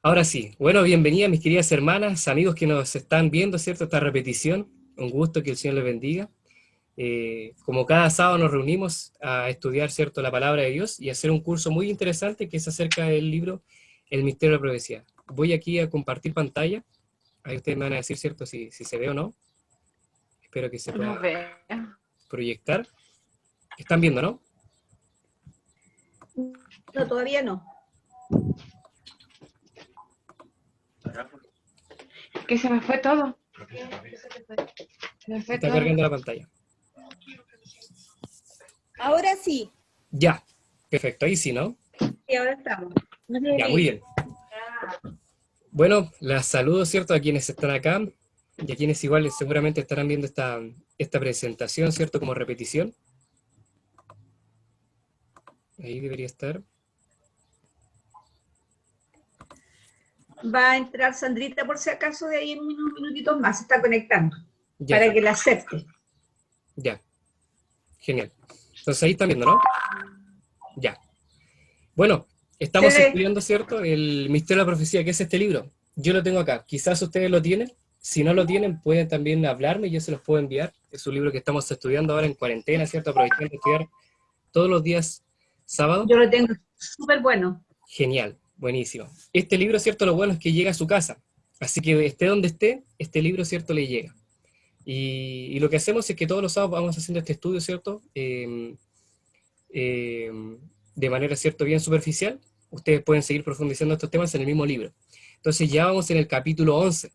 Ahora sí, bueno, bienvenida mis queridas hermanas, amigos que nos están viendo, ¿cierto? Esta repetición, un gusto que el Señor les bendiga. Como cada sábado nos reunimos a estudiar, ¿cierto?, la palabra de Dios y hacer un curso muy interesante que es acerca del libro El Misterio de la Profecía. Voy aquí a compartir pantalla, ahí ustedes me van a decir, ¿cierto?, si se ve o no. Espero que se No pueda veo. proyectar. ¿Están viendo, no? No, todavía no. Que se me fue todo. Se me fue Está todo. cargando la pantalla. Ahora sí, Ya, perfecto, ahí sí, ¿no? y ahora estamos. Ya, muy bien. Bueno, las saludo, ¿cierto?, a quienes están acá y a quienes igual seguramente estarán viendo esta presentación, ¿cierto?, como repetición. Ahí debería estar. Va a entrar Sandrita por si acaso de ahí en unos minutitos más, se está conectando, Ya, para que la acepte. ya, genial. Entonces ahí están viendo, ¿no? Ya. Bueno, Se estamos ve. estudiando, ¿cierto?, el Misterio de la Profecía, que es este libro. Yo lo tengo acá. Quizás ustedes lo tienen. Si no lo tienen, pueden también hablarme y yo se los puedo enviar. Es un libro que estamos estudiando ahora en cuarentena, ¿cierto? Aprovechando de estudiar todos los días sábado. Yo lo tengo súper bueno. Genial, buenísimo. Este libro, ¿cierto? Lo bueno es que llega a su casa. Así que esté donde esté, este libro, ¿cierto? Le llega. Y lo que hacemos es que todos los sábados vamos haciendo este estudio, ¿cierto? Eh, de manera, ¿cierto? Bien superficial. Ustedes pueden seguir profundizando estos temas en el mismo libro. Entonces ya vamos en el capítulo 11.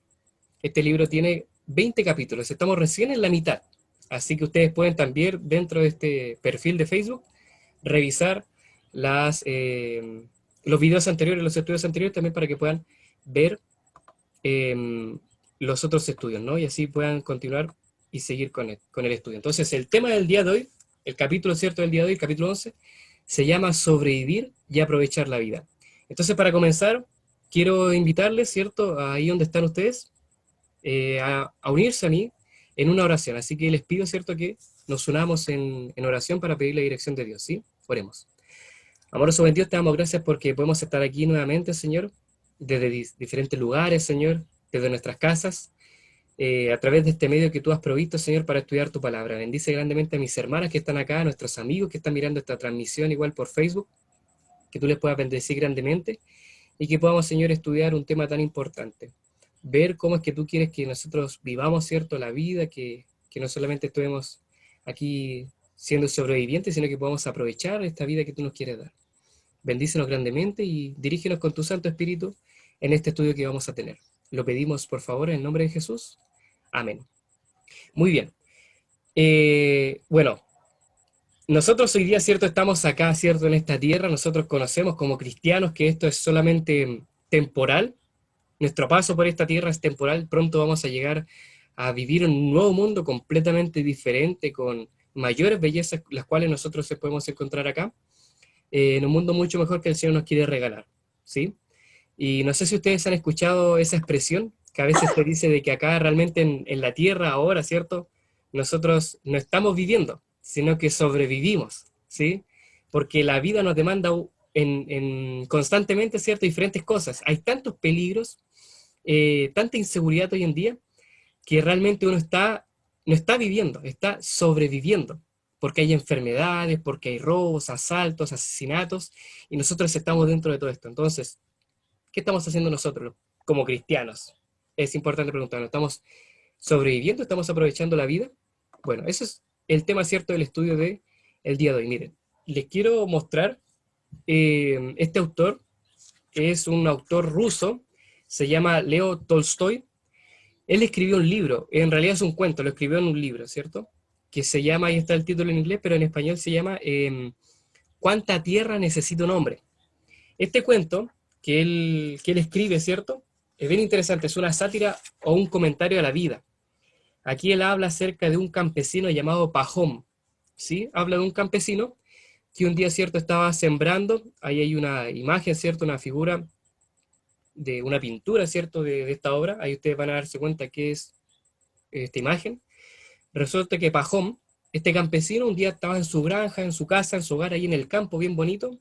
Este libro tiene 20 capítulos. Estamos recién en la mitad. Así que ustedes pueden también, dentro de este perfil de Facebook, revisar las, los videos anteriores, los estudios anteriores, también para que puedan ver los otros estudios, ¿no? Y así puedan continuar y seguir con el estudio. Entonces, el tema del día de hoy, el capítulo cierto del día de hoy, el capítulo 11, se llama Sobrevivir y aprovechar la vida. Entonces, para comenzar, quiero invitarles, ¿cierto?, ahí donde están ustedes, a unirse a mí en una oración. Así que les pido, ¿cierto?, que nos unamos en oración para pedir la dirección de Dios, ¿sí? Oremos. Amoroso buen Dios, te damos gracias porque podemos estar aquí nuevamente, Señor, desde diferentes lugares, Señor, desde nuestras casas, a través de este medio que tú has provisto, Señor, para estudiar tu palabra. Bendice grandemente a mis hermanas que están acá, a nuestros amigos que están mirando esta transmisión igual por Facebook, que tú les puedas bendecir grandemente y que podamos, Señor, estudiar un tema tan importante. Ver cómo es que tú quieres que nosotros vivamos, ¿cierto?, la vida, que no solamente estemos aquí siendo sobrevivientes, sino que podamos aprovechar esta vida que tú nos quieres dar. Bendícenos grandemente y dirígenos con tu Santo Espíritu en este estudio que vamos a tener. Lo pedimos, por favor, en el nombre de Jesús. Amén. Muy bien. Bueno, nosotros hoy día, ¿cierto? Estamos acá, ¿cierto? En esta tierra. Nosotros conocemos como cristianos que esto es solamente temporal. Nuestro paso por esta tierra es temporal. Pronto vamos a llegar a vivir en un nuevo mundo completamente diferente, con mayores bellezas, las cuales nosotros podemos encontrar acá, en un mundo mucho mejor que el Señor nos quiere regalar, ¿sí? Y no sé si ustedes han escuchado esa expresión que a veces se dice de que acá realmente en la tierra ahora, ¿cierto? Nosotros no estamos viviendo, sino que sobrevivimos, ¿sí? Porque la vida nos demanda constantemente, ¿cierto?, diferentes cosas. Hay tantos peligros, tanta inseguridad hoy en día, que realmente no está viviendo, está sobreviviendo, porque hay enfermedades, porque hay robos, asaltos, asesinatos, y nosotros estamos dentro de todo esto. Entonces, ¿qué estamos haciendo nosotros como cristianos? Es importante preguntarnos, ¿estamos sobreviviendo? ¿Estamos aprovechando la vida? Bueno, ese es el tema cierto del estudio de el día de hoy. Miren, les quiero mostrar este autor, que es un autor ruso, se llama Leo Tolstoy. Él escribió un libro, en realidad es un cuento, lo escribió en un libro, ¿cierto? Que se llama, ahí está el título en inglés, pero en español se llama ¿Cuánta tierra necesita un hombre? Este cuento que él escribe, ¿cierto? Es bien interesante, es una sátira o un comentario a la vida. Aquí él habla acerca de un campesino llamado Pajón, ¿sí? Habla de un campesino que un día, ¿cierto?, estaba sembrando, ahí hay una imagen, ¿cierto?, una figura de una pintura, ¿cierto?, de esta obra, ahí ustedes van a darse cuenta que es esta imagen. Resulta que Pajón, este campesino, un día estaba en su granja, en su casa, en su hogar, ahí en el campo, bien bonito,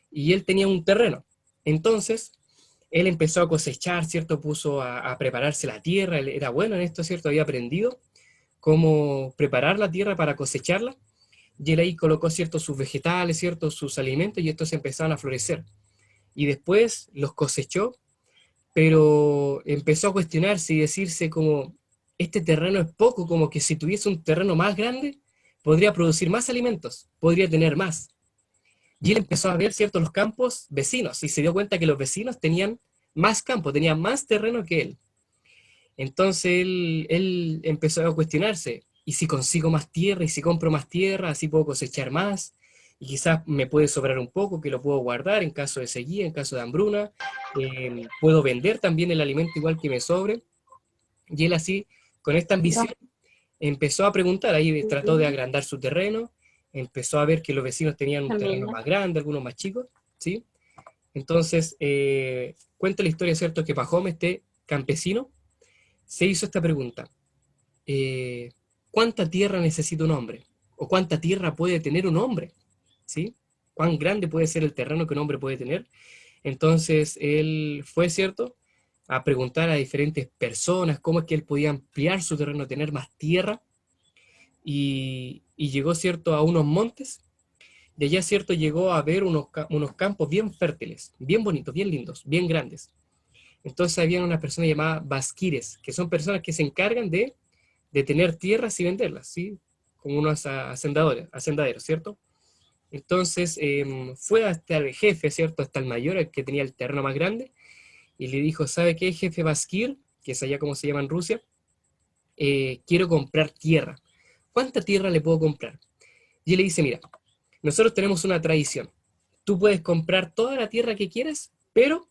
y él tenía un terreno. Entonces, Él empezó a cosechar, ¿cierto? Puso a prepararse la tierra, él era bueno en esto, ¿cierto? Había aprendido cómo preparar la tierra para cosecharla, y él ahí colocó, ¿cierto? Sus vegetales, ¿cierto? Sus alimentos, y estos empezaron a florecer. Y después los cosechó, pero empezó a cuestionarse y decirse como, este terreno es poco, como que si tuviese un terreno más grande, podría producir más alimentos, podría tener más. Y él empezó a ver, ¿cierto?, los campos vecinos, y se dio cuenta que los vecinos tenían más campo, tenían más terreno que él. Entonces él empezó a cuestionarse, ¿y si consigo más tierra? ¿Y si compro más tierra? Así puedo cosechar más, y quizás me puede sobrar un poco, que lo puedo guardar en caso de sequía, en caso de hambruna. Puedo vender también el alimento igual que me sobre. Y él así, con esta ambición, empezó a preguntar, ahí trató de agrandar su terreno, empezó a ver que los vecinos tenían un terreno más grande, algunos más chicos, ¿sí? Entonces, cuenta la historia, ¿cierto?, que Pajome, este campesino, se hizo esta pregunta: ¿cuánta tierra necesita un hombre? ¿O cuánta tierra puede tener un hombre? ¿Sí? ¿Cuán grande puede ser el terreno que un hombre puede tener? Entonces, él fue, ¿cierto?, a preguntar a diferentes personas cómo es que él podía ampliar su terreno, tener más tierra, y llegó, ¿cierto?, a unos montes. De allá, ¿cierto?, llegó a ver unos campos bien fértiles, bien bonitos, bien lindos, bien grandes. Entonces había una persona llamada basquires, que son personas que se encargan de tener tierras y venderlas, ¿sí? Como unos hacendaderos, ¿cierto? Entonces fue hasta el jefe, ¿cierto? Hasta el mayor, el que tenía el terreno más grande, y le dijo, ¿sabe qué, jefe Basquir? Que es allá como se llama en Rusia. Quiero comprar tierra. ¿Cuánta tierra le puedo comprar? Y él le dice, mira, nosotros tenemos una tradición. Tú puedes comprar toda la tierra que quieras, pero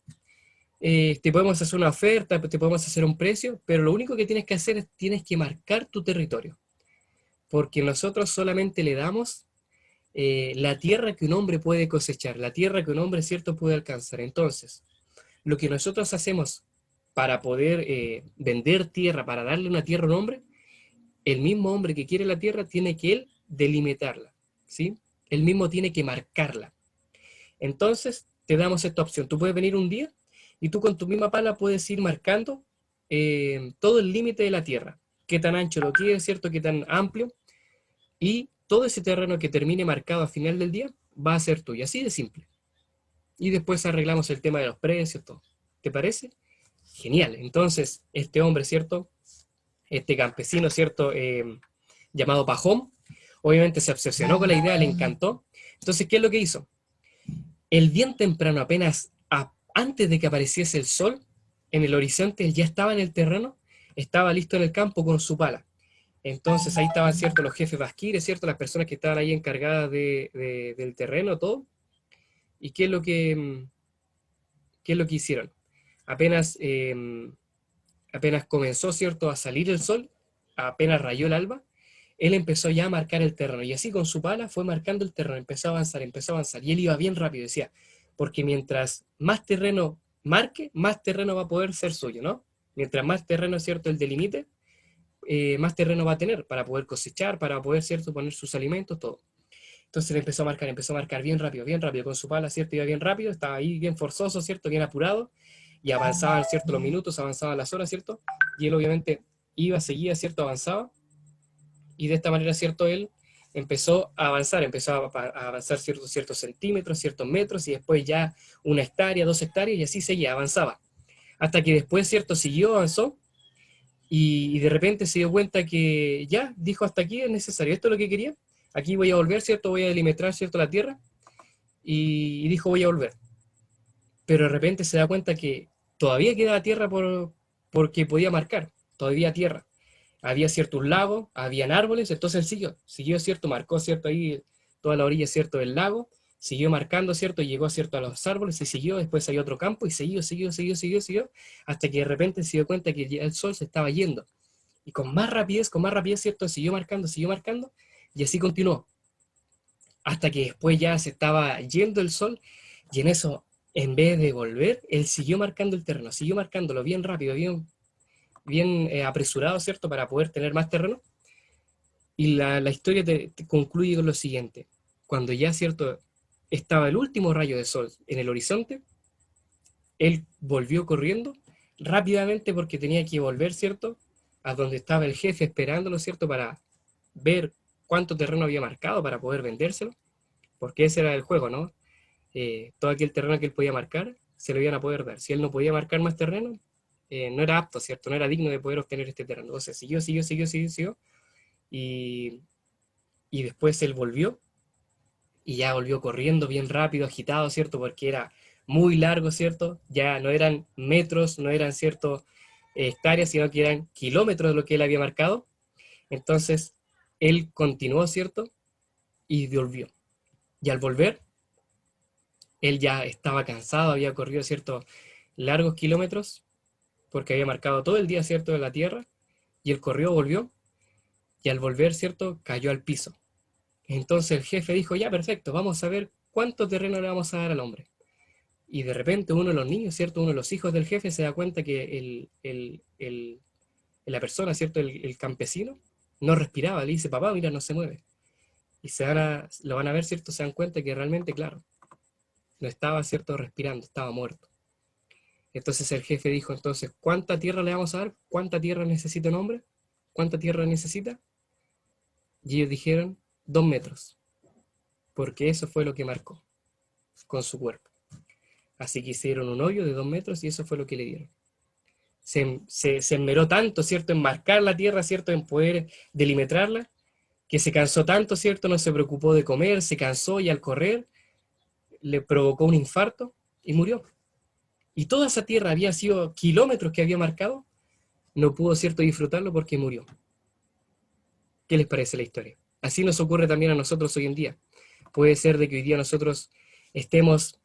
te podemos hacer una oferta, te podemos hacer un precio, pero lo único que tienes que hacer es tienes que marcar tu territorio, porque nosotros solamente le damos la tierra que un hombre puede cosechar, la tierra que un hombre, cierto, puede alcanzar. Entonces, lo que nosotros hacemos para poder vender tierra, para darle una tierra a un hombre, el mismo hombre que quiere la tierra tiene que él delimitarla, ¿sí? Él mismo tiene que marcarla. Entonces, te damos esta opción. Tú puedes venir un día y tú con tu misma pala puedes ir marcando todo el límite de la tierra. Qué tan ancho lo quieres, ¿cierto? Qué tan amplio. Y todo ese terreno que termine marcado a final del día va a ser tuyo. Así de simple. Y después arreglamos el tema de los precios, todo. ¿Te parece? Genial. Entonces, este hombre, ¿cierto? Este campesino, ¿cierto? Llamado Pajón, obviamente se obsesionó con la idea, le encantó. Entonces, ¿qué es lo que hizo? El bien temprano, apenas antes de que apareciese el sol, en el horizonte, él ya estaba en el terreno, estaba listo en el campo con su pala. Entonces ahí estaban, ¿cierto?, los jefes basquires, ¿cierto?, las personas que estaban ahí encargadas del terreno, todo. ¿Y qué es lo que hicieron? Apenas, apenas comenzó, ¿cierto?, a salir el sol, apenas rayó el alba, él empezó ya a marcar el terreno, y así con su pala fue marcando el terreno, empezó a avanzar, y él iba bien rápido, decía, porque mientras más terreno marque, más terreno va a poder ser suyo, ¿no? Mientras más terreno, ¿cierto?, el delimite, más terreno va a tener para poder cosechar, para poder, ¿cierto?, poner sus alimentos, todo. Entonces él empezó a marcar bien rápido, con su pala, ¿cierto? Iba bien rápido, estaba ahí bien forzoso, ¿cierto? Bien apurado, y avanzaban, ¿cierto?, los minutos, avanzaban las horas, ¿cierto? Y él obviamente iba, seguía, ¿cierto?, avanzaba, y de esta manera, ¿cierto?, él empezó a avanzar, a avanzar ciertos centímetros, ciertos metros, y después ya 1 hectárea, 2 hectáreas, y así seguía, avanzaba. Hasta que después, ¿cierto?, siguió, avanzó, y de repente se dio cuenta que ya, dijo, hasta aquí es necesario, esto es lo que quería, aquí voy a volver, ¿cierto?, voy a delimitar, ¿cierto?, la tierra, y dijo, voy a volver. Pero de repente se da cuenta que todavía quedaba tierra porque podía marcar, todavía tierra. Había ciertos lagos, habían árboles, entonces él siguió, ¿cierto?, marcó, ¿cierto?, ahí toda la orilla, ¿cierto?, del lago, siguió marcando, ¿cierto?, llegó, ¿cierto?, a los árboles y siguió, después hay otro campo y siguió, hasta que de repente se dio cuenta que ya el sol se estaba yendo. Y con más rapidez, ¿cierto?, siguió marcando, y así continuó. Hasta que después ya se estaba yendo el sol, y en eso, en vez de volver, él siguió marcando el terreno, siguió marcándolo bien rápido, bien apresurado, ¿cierto?, para poder tener más terreno. Y la historia te concluye con lo siguiente. Cuando ya, ¿cierto?, estaba el último rayo de sol en el horizonte, él volvió corriendo rápidamente porque tenía que volver, ¿cierto? A donde estaba el jefe esperándolo, ¿cierto? Para ver cuánto terreno había marcado para poder vendérselo, porque ese era el juego, ¿no? Todo aquel terreno que él podía marcar, se lo iban a poder dar. Si él no podía marcar más terreno, no era apto, ¿cierto? No era digno de poder obtener este terreno. Entonces siguió, y, y después él volvió, y ya volvió corriendo bien rápido, agitado, ¿cierto? Porque era muy largo, ¿cierto? Ya no eran metros, no eran, ¿cierto? Hectáreas, sino que eran kilómetros de lo que él había marcado. Entonces, él continuó, ¿cierto? Y volvió. Y al volver, él ya estaba cansado, había corrido, ¿cierto? Largos kilómetros, porque había marcado todo el día, ¿cierto? De la tierra, y él corrió, volvió, y al volver, ¿cierto? Cayó al piso. Entonces el jefe dijo, ya, perfecto, vamos a ver cuánto terreno le vamos a dar al hombre. Y de repente uno de los niños, ¿cierto? Uno de los hijos del jefe se da cuenta que la persona, ¿cierto? El campesino no respiraba, le dice, papá, mira, no se mueve. Y lo van a ver, ¿cierto? Se dan cuenta que realmente, claro, no estaba, ¿cierto? Respirando, estaba muerto. Entonces el jefe dijo, entonces, ¿cuánta tierra le vamos a dar? ¿Cuánta tierra necesita un hombre? ¿Cuánta tierra necesita? Y ellos dijeron, 2 metros, porque eso fue lo que marcó con su cuerpo. Así que hicieron un hoyo de 2 metros y eso fue lo que le dieron. Se enmeró tanto, ¿cierto?, en marcar la tierra, ¿cierto?, en poder delimitarla, que se cansó tanto, ¿cierto?, no se preocupó de comer, se cansó y al correr le provocó un infarto y murió. Y toda esa tierra había sido kilómetros que había marcado, no pudo, ¿cierto?, disfrutarlo porque murió. ¿Qué les parece la historia? Así nos ocurre también a nosotros hoy en día. Puede ser de que hoy día nosotros estemos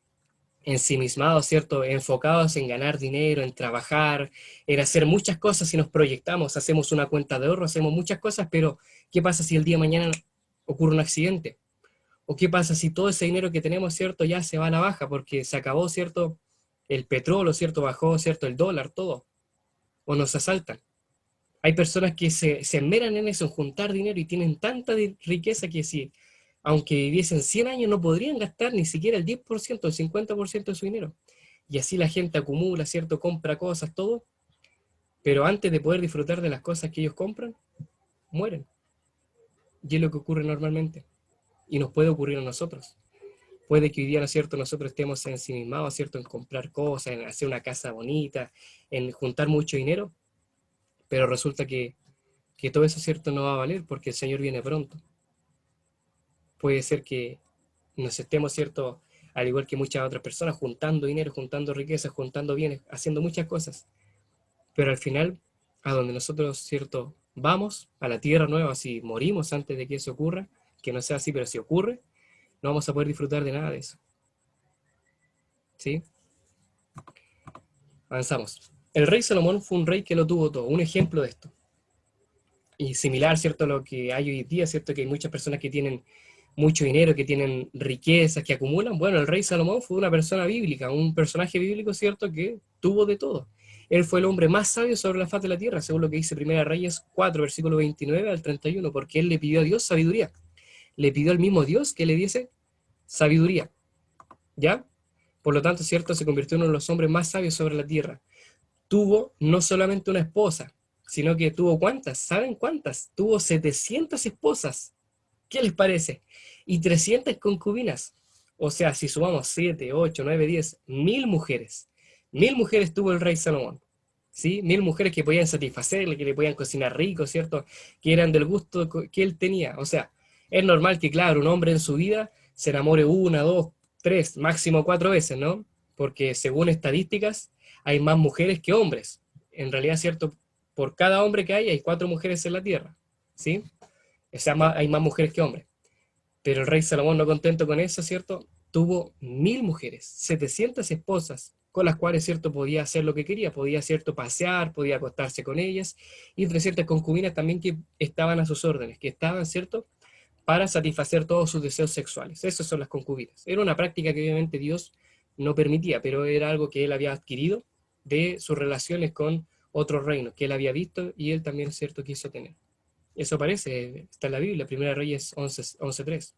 ensimismados, ¿cierto? Enfocados en ganar dinero, en trabajar, en hacer muchas cosas y nos proyectamos, hacemos una cuenta de ahorro, hacemos muchas cosas, pero ¿qué pasa si el día de mañana ocurre un accidente? ¿O qué pasa si todo ese dinero que tenemos, ¿cierto? Ya se va a la baja porque se acabó, ¿cierto? El petróleo, ¿cierto? Bajó, ¿cierto? El dólar, todo. O nos asaltan. Hay personas que se enmeran en eso, en juntar dinero y tienen tanta riqueza que si, aunque viviesen 100 años, no podrían gastar ni siquiera el 10%, el 50% de su dinero. Y así la gente acumula, ¿cierto? Compra cosas, todo, pero antes de poder disfrutar de las cosas que ellos compran, mueren. Y es lo que ocurre normalmente. Y nos puede ocurrir a nosotros. Puede que hoy día, ¿no es cierto?, nosotros estemos ensimismados, ¿cierto?, en comprar cosas, en hacer una casa bonita, en juntar mucho dinero, pero resulta que todo eso, ¿cierto?, no va a valer porque el Señor viene pronto. Puede ser que nos estemos, ¿cierto?, al igual que muchas otras personas, juntando dinero, juntando riquezas, juntando bienes, haciendo muchas cosas, pero al final, a donde nosotros, ¿cierto?, vamos, a la tierra nueva, si morimos antes de que eso ocurra, que no sea así, pero si ocurre, no vamos a poder disfrutar de nada de eso. ¿Sí? Avanzamos. El rey Salomón fue un rey que lo tuvo todo, un ejemplo de esto. Y similar, ¿cierto?, a lo que hay hoy día, ¿cierto?, que hay muchas personas que tienen mucho dinero, que tienen riquezas, que acumulan. Bueno, el rey Salomón fue una persona bíblica, un personaje bíblico, ¿cierto?, que tuvo de todo. Él fue el hombre más sabio sobre la faz de la tierra, según lo que dice Primera Reyes 4, versículo 29 al 31, porque él le pidió a Dios sabiduría. Le pidió al mismo Dios que le diese sabiduría. ¿Ya? Por lo tanto, ¿cierto?, se convirtió en uno de los hombres más sabios sobre la tierra. Tuvo no solamente una esposa, sino que tuvo ¿cuántas? ¿Saben cuántas? Tuvo 700 esposas. ¿Qué les parece? Y 300 concubinas. O sea, si sumamos 7, 8, 9, 10, 1000 mujeres. 1000 mujeres tuvo el rey Salomón. ¿Sí? 1000 mujeres que podían satisfacerle, que le podían cocinar rico, ¿cierto? Que eran del gusto que él tenía. O sea, es normal que, claro, un hombre en su vida se enamore 1, 2, 3, máximo 4 veces, ¿no? Porque según estadísticas, hay más mujeres que hombres. En realidad, ¿cierto? Por cada hombre que hay 4 mujeres en la tierra. ¿Sí? O sea, hay más mujeres que hombres. Pero el rey Salomón, no contento con eso, ¿cierto?, tuvo 1000 mujeres, 700 esposas, con las cuales, ¿cierto?, podía hacer lo que quería, podía, ¿cierto?, pasear, podía acostarse con ellas, y 300 concubinas también que estaban a sus órdenes, que estaban, ¿cierto?, para satisfacer todos sus deseos sexuales. Esas son las concubinas. Era una práctica que obviamente Dios no permitía, pero era algo que él había adquirido de sus relaciones con otros reinos, que él había visto y él también, ¿cierto?, quiso tener. Eso aparece, está en la Biblia, Primera Reyes 11:3.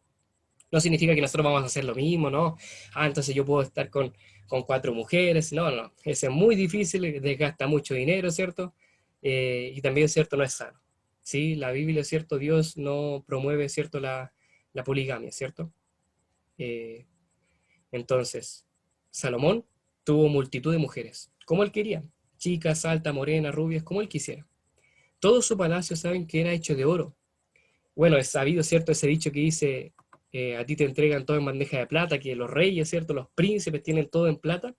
No significa que nosotros vamos a hacer lo mismo, ¿no? Ah, entonces yo puedo estar con 4 mujeres. No, no, eso es muy difícil, desgasta mucho dinero, ¿cierto? Y también, ¿cierto? No es sano. ¿Sí? La Biblia, ¿cierto? Dios no promueve, ¿cierto? La poligamia, ¿cierto? Eh, entonces, Salomón tuvo multitud de mujeres, como él quería. Chicas, altas, morenas, rubias, como él quisiera. Todo su palacio saben que era hecho de oro. Bueno, es sabido, ¿cierto? Ese dicho que dice, a ti te entregan todo en bandeja de plata, que los reyes, ¿cierto? Los príncipes tienen todo en plata,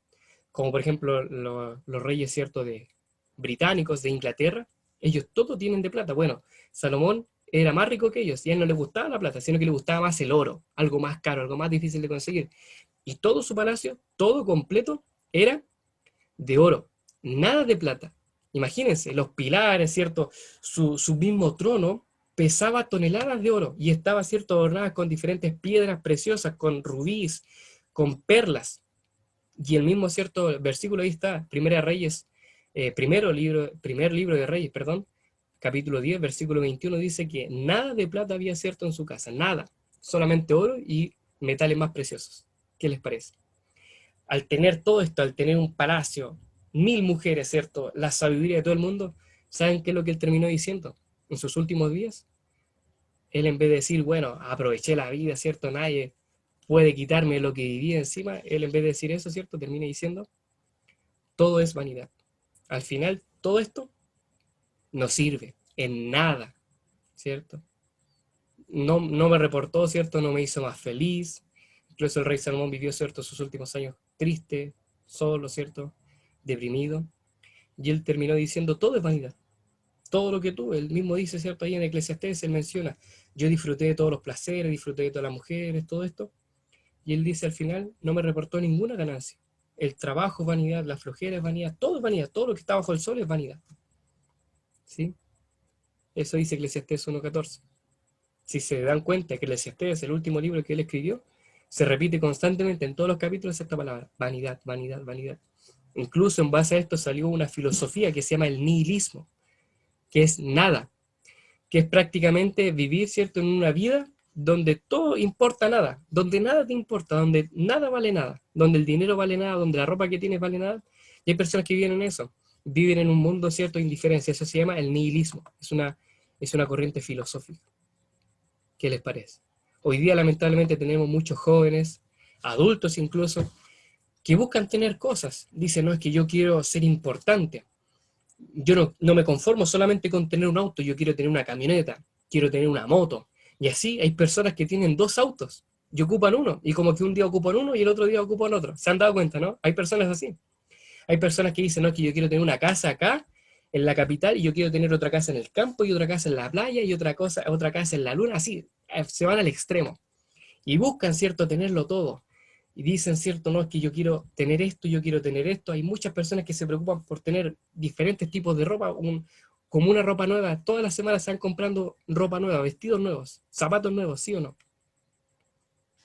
como por ejemplo los reyes, ¿cierto? De británicos de Inglaterra, ellos todo tienen de plata. Bueno, Salomón era más rico que ellos y a él no le gustaba la plata, sino que le gustaba más el oro, algo más caro, algo más difícil de conseguir. Y todo su palacio, todo completo, era de oro, nada de plata. Imagínense, los pilares, ¿cierto? Su mismo trono pesaba toneladas de oro y estaba, ¿cierto? Adornada con diferentes piedras preciosas, con rubíes, con perlas. Y el mismo, ¿cierto? Versículo ahí está, Primera Reyes, primer libro de Reyes, perdón, capítulo 10, versículo 21, dice que nada de plata había, ¿cierto? En su casa, nada, solamente oro y metales más preciosos. ¿Qué les parece? Al tener todo esto, al tener un palacio, 1000 mujeres, ¿cierto? La sabiduría de todo el mundo, ¿saben qué es lo que él terminó diciendo en sus últimos días? Él en vez de decir, bueno, aproveché la vida, ¿cierto? Nadie puede quitarme lo que viví encima, él en vez de decir eso, ¿cierto? Termina diciendo, todo es vanidad. Al final, todo esto no sirve en nada, ¿cierto? No me reportó, ¿cierto? No me hizo más feliz. Incluso el rey Salomón vivió, ¿cierto? Sus últimos años triste, solo, ¿cierto? Deprimido. Y él terminó diciendo, todo es vanidad. Todo lo que tuve, él mismo dice, ¿cierto? Ahí en Eclesiastés, él menciona, yo disfruté de todos los placeres, disfruté de todas las mujeres, todo esto. Y él dice al final, no me reportó ninguna ganancia. El trabajo es vanidad, la flojera es vanidad, todo lo que está bajo el sol es vanidad. ¿Sí? Eso dice Eclesiastés 1.14. Si se dan cuenta que Eclesiastés, el último libro que él escribió, se repite constantemente en todos los capítulos esta palabra, vanidad, vanidad, vanidad. Incluso en base a esto salió una filosofía que se llama el nihilismo, que es nada, que es prácticamente vivir, ¿cierto?, en una vida donde todo importa nada, donde nada te importa, donde nada vale nada, donde el dinero vale nada, donde la ropa que tienes vale nada. Y hay personas que viven en eso, viven en un mundo, ¿cierto?, de indiferencia. Eso se llama el nihilismo, es una corriente filosófica. ¿Qué les parece? Hoy día lamentablemente tenemos muchos jóvenes, adultos incluso, que buscan tener cosas. Dicen, no, es que yo quiero ser importante. Yo no me conformo solamente con tener un auto, yo quiero tener una camioneta, quiero tener una moto. Y así hay personas que tienen 2 autos y ocupan uno, y como que un día ocupan uno y el otro día ocupan otro. ¿Se han dado cuenta, no? Hay personas así. Hay personas que dicen, no, que yo quiero tener una casa acá, en la capital, y yo quiero tener otra casa en el campo, y otra casa en la playa, y otra casa en la luna, así, se van al extremo. Y buscan, ¿cierto?, tenerlo todo. Y dicen, ¿cierto?, no, es que yo quiero tener esto, yo quiero tener esto. Hay muchas personas que se preocupan por tener diferentes tipos de ropa, como una ropa nueva. Todas las semanas se van comprando ropa nueva, vestidos nuevos, zapatos nuevos, ¿sí o no?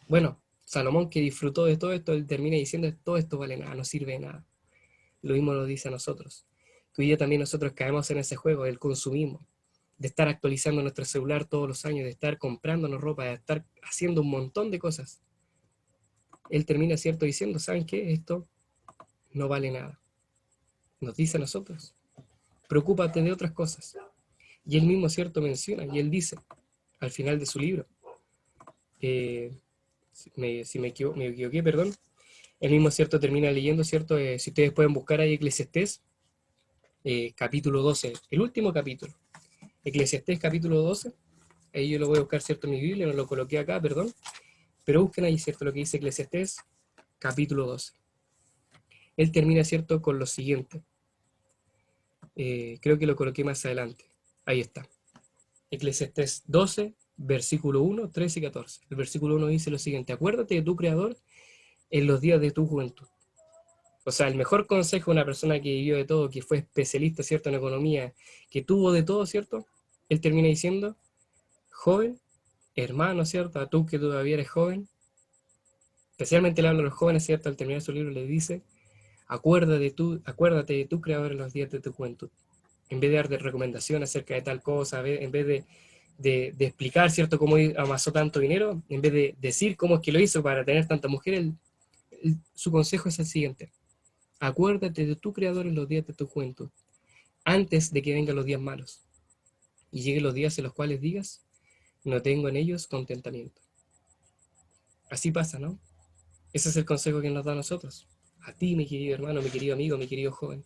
Bueno, Salomón, que disfrutó de todo esto, él termina diciendo, todo esto vale nada, no sirve de nada. Lo mismo lo dice a nosotros. Que hoy día también nosotros caemos en ese juego del consumismo, de estar actualizando nuestro celular todos los años, de estar comprándonos ropa, de estar haciendo un montón de cosas. Él termina, ¿cierto?, diciendo, ¿saben qué? Esto no vale nada. Nos dice a nosotros, preocúpate de otras cosas. Y él mismo, ¿cierto?, menciona, y él dice, al final de su libro, si me equivoqué, perdón, él mismo, ¿cierto?, termina leyendo, ¿cierto?, si ustedes pueden buscar ahí Eclesiastés, capítulo 12, el último capítulo, Eclesiastés capítulo 12, ahí yo lo voy a buscar, ¿cierto?, en mi Biblia, no lo coloqué acá, perdón, pero busquen ahí, ¿cierto?, lo que dice Eclesiastés capítulo 12. Él termina, ¿cierto?, con lo siguiente. Creo que lo coloqué más adelante. Ahí está. Eclesiastés 12, versículo 1, 13 y 14. El versículo 1 dice lo siguiente: acuérdate de tu Creador en los días de tu juventud. O sea, el mejor consejo de una persona que vivió de todo, que fue especialista, ¿cierto?, en economía, que tuvo de todo, ¿cierto? Él termina diciendo, joven, hermano, ¿cierto?, a tú que todavía eres joven, especialmente le habla a los jóvenes, ¿cierto?, al terminar su libro le dice, acuérdate de tu Creador en los días de tu juventud. En vez de darte recomendación acerca de tal cosa, en vez de explicar, ¿cierto?, cómo amasó tanto dinero, en vez de decir cómo es que lo hizo para tener tanta mujer, su consejo es el siguiente: acuérdate de tu Creador en los días de tu juventud, antes de que vengan los días malos, y lleguen los días en los cuales digas, no tengo en ellos contentamiento. Así pasa, ¿no? Ese es el consejo que nos da a nosotros. A ti, mi querido hermano, mi querido amigo, mi querido joven.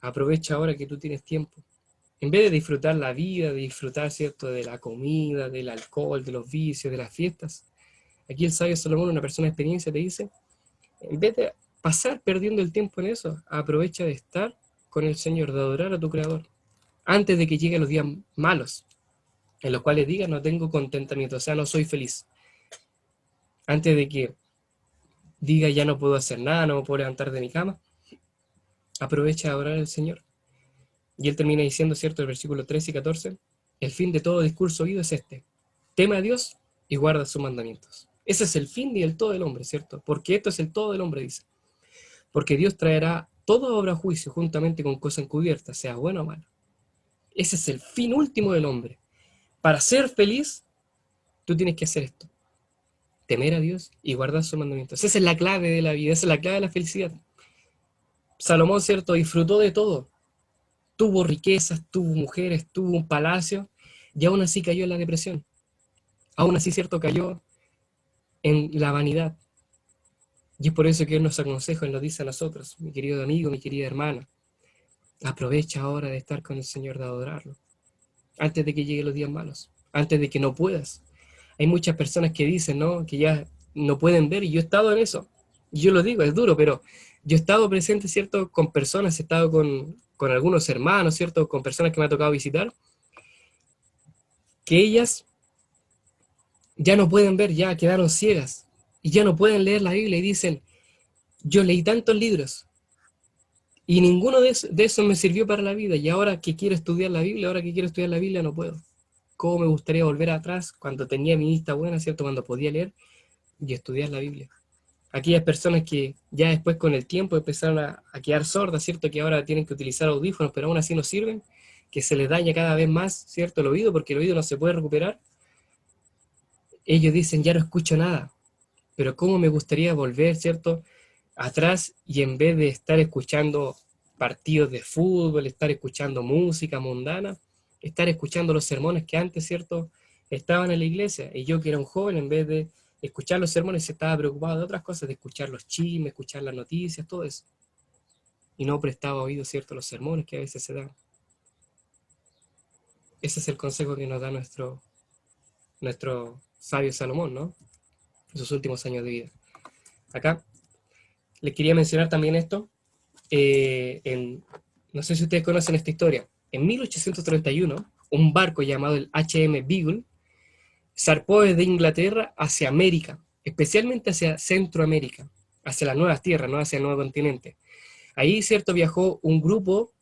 Aprovecha ahora que tú tienes tiempo. En vez de disfrutar la vida, de disfrutar, ¿cierto?, de la comida, del alcohol, de los vicios, de las fiestas, aquí el sabio Salomón, una persona de experiencia, te dice, en vez de pasar perdiendo el tiempo en eso, aprovecha de estar con el Señor, de adorar a tu Creador, antes de que lleguen los días malos, en los cuales digas, no tengo contentamiento, o sea, no soy feliz. Antes de que diga, ya no puedo hacer nada, no me puedo levantar de mi cama, aprovecha de adorar al Señor. Y él termina diciendo, ¿cierto?, el versículo 13 y 14, el fin de todo discurso oído es este: teme a Dios y guarda sus mandamientos. Ese es el fin y el todo del hombre, ¿cierto? Porque esto es el todo del hombre, dice. Porque Dios traerá toda obra a juicio juntamente con cosa encubierta, sea buena o mala. Ese es el fin último del hombre. Para ser feliz, tú tienes que hacer esto: temer a Dios y guardar sus mandamientos. Esa es la clave de la vida, esa es la clave de la felicidad. Salomón, ¿cierto?, disfrutó de todo. Tuvo riquezas, tuvo mujeres, tuvo un palacio, y aún así cayó en la depresión. Aún así, ¿cierto?, cayó en la vanidad. Y es por eso que Él nos aconseja, Él nos dice a nosotros, mi querido amigo, mi querida hermana, aprovecha ahora de estar con el Señor, de adorarlo, antes de que lleguen los días malos, antes de que no puedas. Hay muchas personas que dicen, ¿no?, que ya no pueden ver, y yo he estado en eso. Y yo lo digo, es duro, pero yo he estado presente, ¿cierto?, con personas, he estado con algunos hermanos, ¿cierto?, con personas que me ha tocado visitar, que ellas ya no pueden ver, ya quedaron ciegas, y ya no pueden leer la Biblia, y dicen, yo leí tantos libros, y ninguno de esos me sirvió para la vida, y ahora que quiero estudiar la Biblia, no puedo. ¿Cómo me gustaría volver atrás cuando tenía mi vista buena, ¿cierto?, cuando podía leer y estudiar la Biblia? Aquellas personas que ya después con el tiempo empezaron a quedar sordas, ¿cierto?, que ahora tienen que utilizar audífonos, pero aún así no sirven, que se les daña cada vez más, ¿cierto?, el oído, porque el oído no se puede recuperar. Ellos dicen, ya no escucho nada, pero cómo me gustaría volver, ¿cierto?, atrás, y en vez de estar escuchando partidos de fútbol, estar escuchando música mundana, estar escuchando los sermones que antes, ¿cierto?, estaban en la iglesia. Y yo, que era un joven, en vez de escuchar los sermones, estaba preocupado de otras cosas, de escuchar los chismes, escuchar las noticias, todo eso. Y no prestaba oído, ¿cierto?, a los sermones que a veces se dan. Ese es el consejo que nos da nuestro sabio Salomón, ¿no?, en sus últimos años de vida. Acá les quería mencionar también esto. No sé si ustedes conocen esta historia. En 1831, un barco llamado el HM Beagle zarpó desde Inglaterra hacia América, especialmente hacia Centroamérica, hacia las nuevas tierras, no hacia el nuevo continente. Ahí, ¿cierto?, viajó un grupo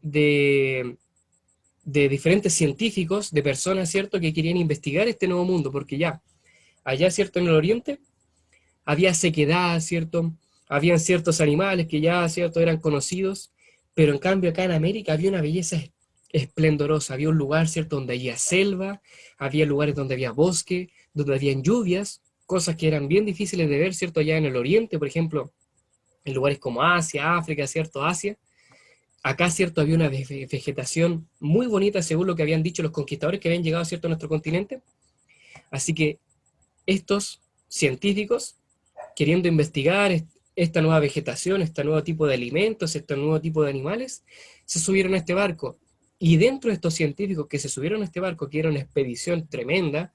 de diferentes científicos, de personas, ¿cierto?, que querían investigar este nuevo mundo, porque ya, allá, ¿cierto?, en el oriente, había sequedad, ¿cierto?, habían ciertos animales que ya, ¿cierto?, eran conocidos, pero en cambio acá en América había una belleza esplendorosa, había un lugar, ¿cierto?, donde había selva, había lugares donde había bosque, donde habían lluvias, cosas que eran bien difíciles de ver, ¿cierto?, allá en el oriente, por ejemplo, en lugares como Asia, África, ¿cierto?, Asia. Acá, ¿cierto?, había una vegetación muy bonita, según lo que habían dicho los conquistadores que habían llegado, ¿cierto?, a nuestro continente. Así que estos científicos, queriendo investigar esta nueva vegetación, este nuevo tipo de alimentos, este nuevo tipo de animales, se subieron a este barco. Y dentro de estos científicos que se subieron a este barco, que era una expedición tremenda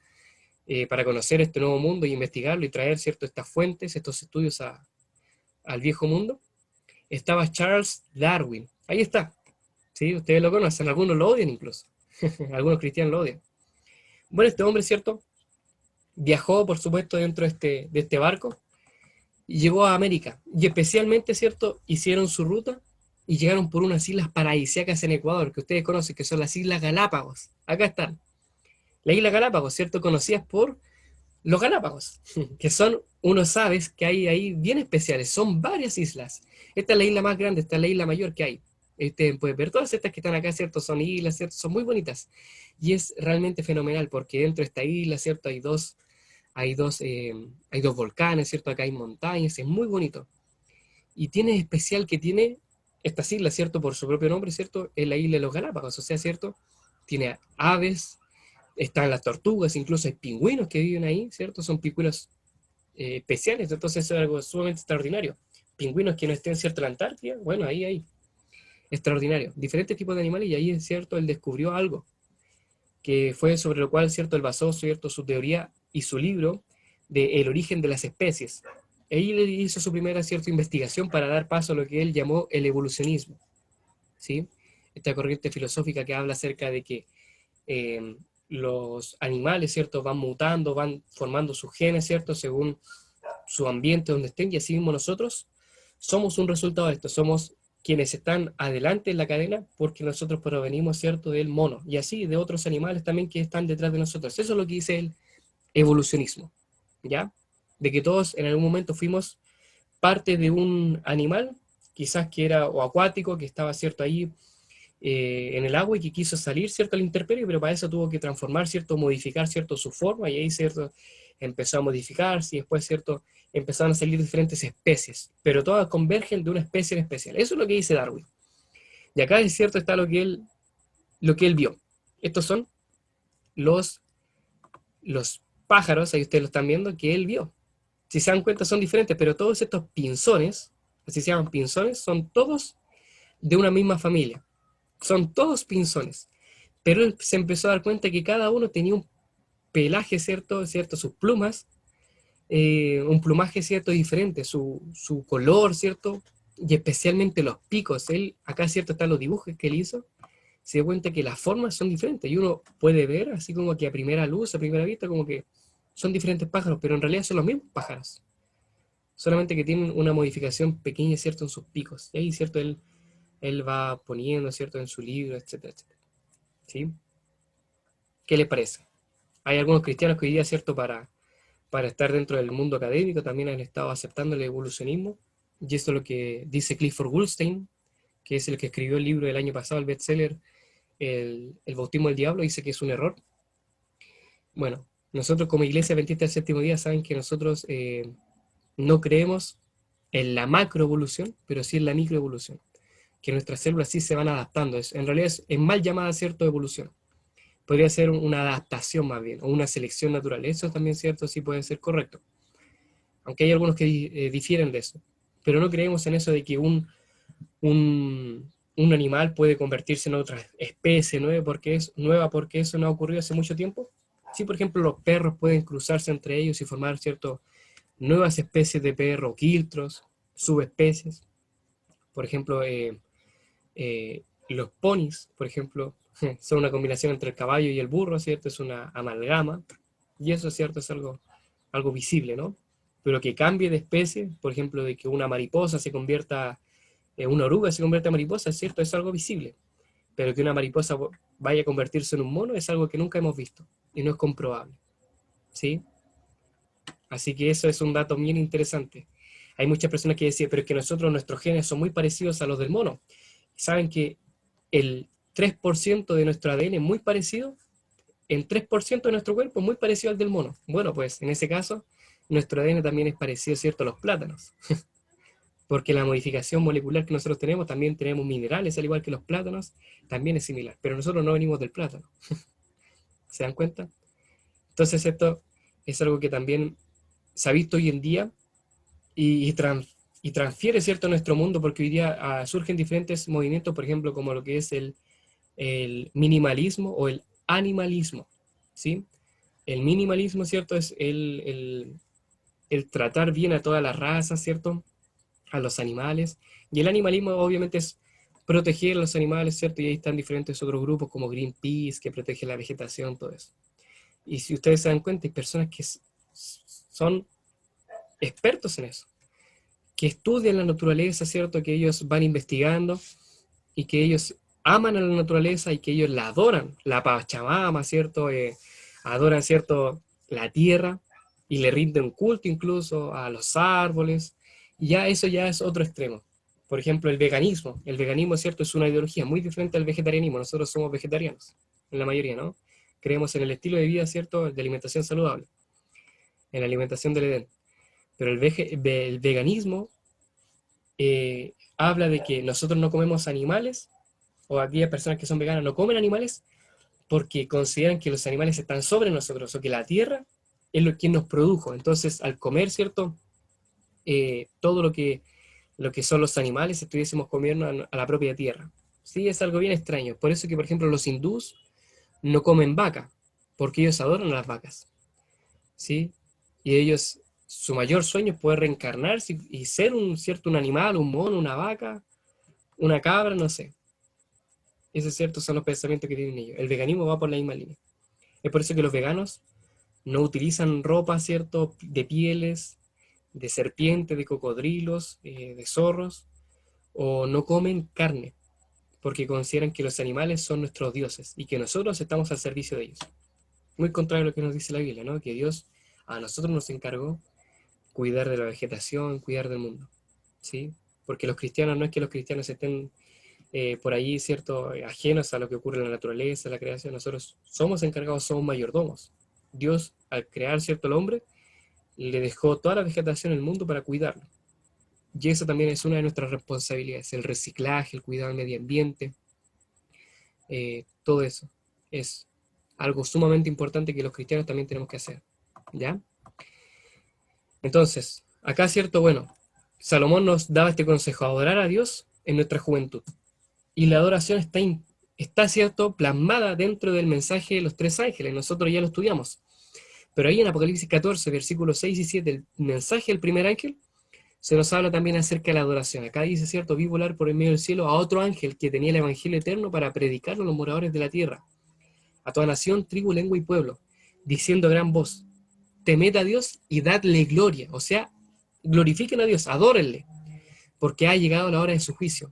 para conocer este nuevo mundo y investigarlo y traer, ¿cierto?, estas fuentes, estos estudios al viejo mundo, estaba Charles Darwin. Ahí está. ¿Sí? Ustedes lo conocen, algunos lo odian incluso. Algunos cristianos lo odian. Bueno, este hombre, ¿cierto?, viajó, por supuesto, dentro de este barco, y llegó a América, y especialmente, ¿cierto?, hicieron su ruta y llegaron por unas islas paradisíacas en Ecuador, que ustedes conocen, que son las Islas Galápagos. Acá están. Las Islas Galápagos, ¿cierto?, conocidas por los Galápagos, que son unos aves que hay ahí bien especiales. Son varias islas. Esta es la isla más grande, esta es la isla mayor que hay. Ustedes pueden ver todas estas que están acá, ¿cierto? Son islas, ¿cierto? Son muy bonitas. Y es realmente fenomenal porque dentro de esta isla, ¿cierto? Hay dos volcanes, ¿cierto? Acá hay montañas, es muy bonito. Y tiene especial que tiene estas islas, ¿cierto? Por su propio nombre, ¿cierto? Es la isla de los Galápagos, o sea, ¿cierto? Tiene aves, están las tortugas, incluso hay pingüinos que viven ahí, ¿cierto? Son pingüinos especiales, entonces es algo sumamente extraordinario. Pingüinos que no estén, ¿cierto? En la Antártida, bueno, ahí hay. Extraordinario. Diferentes tipos de animales y ahí, es cierto, él descubrió algo que fue sobre lo cual, cierto, él basó, cierto, su teoría y su libro de El origen de las especies. Ahí le hizo su primera, cierta investigación para dar paso a lo que él llamó el evolucionismo, ¿sí? Esta corriente filosófica que habla acerca de que los animales, ¿cierto?, van mutando, van formando sus genes, ¿cierto?, según su ambiente donde estén, y así mismo nosotros somos un resultado de esto, somos quienes están adelante en la cadena porque nosotros provenimos, ¿cierto?, del mono, y así de otros animales también que están detrás de nosotros. Eso es lo que dice el evolucionismo, ¿ya? De que todos en algún momento fuimos parte de un animal, quizás que era o acuático, que estaba, ¿cierto?, ahí en el agua y que quiso salir, ¿cierto?, al intemperie, pero para eso tuvo que transformar, ¿cierto?, modificar, ¿cierto?, su forma, y ahí, ¿cierto?, empezó a modificarse, y después, ¿cierto?, empezaron a salir diferentes especies, pero todas convergen de una especie en especial. Eso es lo que dice Darwin. Y acá, es cierto, está lo que él vio. Estos son los, los pájaros, ahí ustedes lo están viendo, que él vio. Si se dan cuenta, son diferentes, pero todos estos pinzones, así se llaman pinzones, son todos de una misma familia. Son todos pinzones. Pero él se empezó a dar cuenta que cada uno tenía un pelaje, ¿cierto? Sus plumas, un plumaje, ¿cierto?, diferente, su color, ¿cierto? Y especialmente los picos. Él, acá, ¿cierto?, están los dibujos que él hizo, se dio cuenta que las formas son diferentes, y uno puede ver, así como que a primera luz, a primera vista, como que son diferentes pájaros, pero en realidad son los mismos pájaros, solamente que tienen una modificación pequeña, ¿cierto?, en sus picos. Y ahí, ¿cierto?, él va poniendo, ¿cierto?, en su libro, etcétera, etcétera. ¿Sí? ¿Qué les parece? Hay algunos cristianos que hoy día, ¿cierto?, para estar dentro del mundo académico, también han estado aceptando el evolucionismo, y esto es lo que dice Clifford Goldstein, que es el que escribió el libro del año pasado, el bestseller, el bautismo del diablo, dice que es un error. Bueno, nosotros como Iglesia Adventista del Séptimo Día saben que nosotros no creemos en la macroevolución, pero sí en la microevolución, que nuestras células sí se van adaptando. En realidad es mal llamada, ¿cierto?, evolución. Podría ser una adaptación más bien, o una selección natural. Eso también, ¿cierto?, sí puede ser correcto. Aunque hay algunos que difieren de eso. Pero no creemos en eso de que un animal puede convertirse en otra especie nueva porque eso no ha ocurrido hace mucho tiempo. Sí, por ejemplo, los perros pueden cruzarse entre ellos y formar, ¿cierto?, nuevas especies de perro, quiltros, subespecies. Por ejemplo, los ponis, por ejemplo, son una combinación entre el caballo y el burro, ¿cierto? Es una amalgama, y eso, ¿cierto?, es algo visible, ¿no? Pero que cambie de especie, por ejemplo, de que una mariposa se convierta, una oruga se convierta en mariposa, es cierto, es algo visible. Pero que una mariposa vaya a convertirse en un mono es algo que nunca hemos visto, y no es comprobable, ¿sí? Así que eso es un dato bien interesante. Hay muchas personas que decían, pero es que nuestros genes son muy parecidos a los del mono. ¿Saben que el 3% de nuestro ADN es muy parecido? El 3% de nuestro cuerpo es muy parecido al del mono. Bueno, pues en ese caso, nuestro ADN también es parecido, ¿cierto?, a los plátanos. Porque la modificación molecular que nosotros también tenemos minerales, al igual que los plátanos, también es similar. Pero nosotros no venimos del plátano. ¿Se dan cuenta? Entonces esto es algo que también se ha visto hoy en día y transfiere, ¿cierto?, a nuestro mundo, porque hoy día surgen diferentes movimientos, por ejemplo, como lo que es el minimalismo o el animalismo, ¿sí? El minimalismo, ¿cierto?, es el tratar bien a todas las razas, ¿cierto?, a los animales, y el animalismo obviamente es proteger a los animales, ¿cierto?, y ahí están diferentes otros grupos como Greenpeace, que protege la vegetación, todo eso. Y si ustedes se dan cuenta, hay personas que son expertos en eso, que estudian la naturaleza, ¿cierto?, que ellos van investigando y que ellos aman a la naturaleza y que ellos la adoran, la Pachamama, ¿cierto? Adoran, ¿cierto?, la tierra y le rinden culto incluso a los árboles. Y ya eso ya es otro extremo, Por ejemplo, el veganismo. El veganismo, ¿cierto?, es una ideología muy diferente al vegetarianismo. Nosotros somos vegetarianos, en la mayoría, ¿no? Creemos en el estilo de vida, ¿cierto?, de alimentación saludable, en la alimentación del Edén. Pero el veganismo habla de que nosotros no comemos animales, o aquellas personas que son veganas no comen animales, porque consideran que los animales están sobre nosotros, o que la tierra es lo que nos produjo. Entonces, al comer, ¿cierto?, todo lo que son los animales, estuviésemos comiendo a la propia tierra. Sí, es algo bien extraño. Por eso que, por ejemplo, los hindús no comen vaca, porque ellos adoran a las vacas, ¿sí? Y ellos, su mayor sueño es poder reencarnarse y ser un animal, un mono, una vaca, una cabra, no sé. Ese es cierto, son los pensamientos que tienen ellos. El veganismo va por la misma línea. Es por eso que los veganos no utilizan ropa, ¿cierto?, de pieles, de serpiente, de cocodrilos, de zorros, o no comen carne, porque consideran que los animales son nuestros dioses y que nosotros estamos al servicio de ellos. Muy contrario a lo que nos dice la Biblia, ¿no? Que Dios a nosotros nos encargó cuidar de la vegetación, cuidar del mundo, ¿sí? Porque los cristianos, no es que los cristianos estén por ahí, ¿cierto?, ajenos a lo que ocurre en la naturaleza, la creación. Nosotros somos encargados, somos mayordomos. Dios, al crear, ¿cierto?, el hombre, le dejó toda la vegetación en el mundo para cuidarlo. Y eso también es una de nuestras responsabilidades, el reciclaje, el cuidado del medio ambiente, todo eso es algo sumamente importante que los cristianos también tenemos que hacer, ¿ya? Entonces, acá, ¿cierto? Bueno, Salomón nos daba este consejo, adorar a Dios en nuestra juventud. Y la adoración está, ¿cierto?, plasmada dentro del mensaje de los tres ángeles. Nosotros ya lo estudiamos. Pero ahí en Apocalipsis 14, versículos 6 y 7, el mensaje del primer ángel, se nos habla también acerca de la adoración. Acá dice, ¿cierto?, vi volar por el medio del cielo a otro ángel que tenía el evangelio eterno para predicarlo a los moradores de la tierra, a toda nación, tribu, lengua y pueblo, diciendo a gran voz, temed a Dios y dadle gloria. O sea, glorifiquen a Dios, adórenle, porque ha llegado la hora de su juicio.